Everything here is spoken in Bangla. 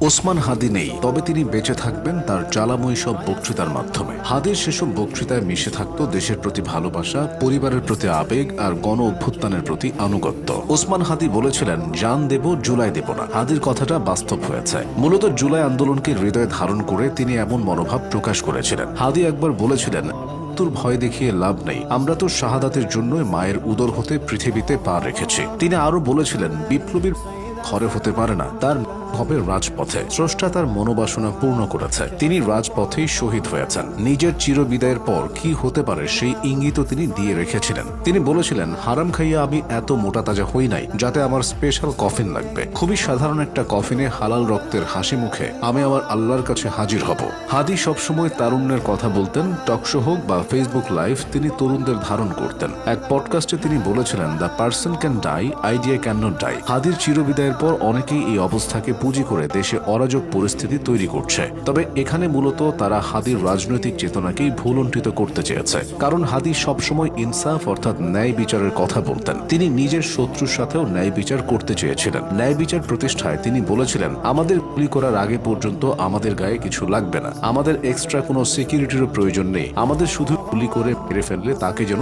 ওসমান হাদি নেই, তবে তিনি বেঁচে থাকবেন তার জ্বালাময়ী সব বক্তৃতার মাধ্যমে। হাদির সেসব বক্তৃতায় মিশে থাকত দেশের প্রতি ভালোবাসা, পরিবারের প্রতি আবেগ আর গণ অভ্যুত্থানের প্রতি আনুগত্য। ওসমান হাদি বলেছিলেন, জান দেব, জুলাই দেব না। হাদির কথাটা বাস্তব হয়েছে। মূলত জুলাই আন্দোলনকে হৃদয়ে ধারণ করে তিনি এমন মনোভাব প্রকাশ করেছিলেন। হাদি একবার বলেছিলেন, তোর ভয় দেখিয়ে লাভ নেই, আমরা তো শাহাদাতের জন্যই মায়ের উদর হতে পৃথিবীতে পা রেখেছি। তিনি আরো বলেছিলেন, বিপ্লবীর ঘরে হতে পারে না, তার হবে রাজপথে। স্রষ্টা তার মনোবাসনা পূর্ণ করেছে, তিনি রাজপথেই শহীদ হয়েছেন। নিজের চিরবিদায়ের পর কি হতে পারে সেই ইঙ্গিতও তিনি দিয়ে রেখেছিলেন। তিনি বলেছিলেন, হারাম খাইয়া আমি এত মোটা তাজা হই নাই যাতে আমার স্পেশাল কফিন লাগবে। খুবই সাধারণ একটা কফিনে হালাল রক্তের হাসি মুখে আমি আমার আল্লাহর কাছে হাজির হব। হাদি সবসময় তারুণ্যের কথা বলতেন। টকশো হোক বা ফেসবুক লাইভ, তিনি তরুণদের ধারণ করতেন। এক পডকাস্টে তিনি বলেছিলেন, the person can die, idea can not die. হাদির চিরবিদায়ের পর অনেকেই এই অবস্থাকে পুঁজি করে দেশে অরাজক পরিস্থিতি তৈরি করছে। তবে এখানে মূলত তারা হাদির রাজনৈতিক চেতনাকেই ভুলুণ্ঠিত করতে চেয়েছে। কারণ হাদি সবসময় ইনসাফ অর্থাৎ ন্যায় বিচারের কথা বলতেন। তিনি নিজের শত্রুর সাথেও ন্যায় বিচার করতে চেয়েছিলেন। ন্যায় বিচার প্রতিষ্ঠায় তিনি বলেছিলেন, আমাদের গুলি করার আগে পর্যন্ত আমাদের গায়ে কিছু লাগবে না, আমাদের এক্সট্রা কোনো সিকিউরিটিরও প্রয়োজন নেই, আমাদের শুধু গুলি করে মেরে ফেললে তাকে যেন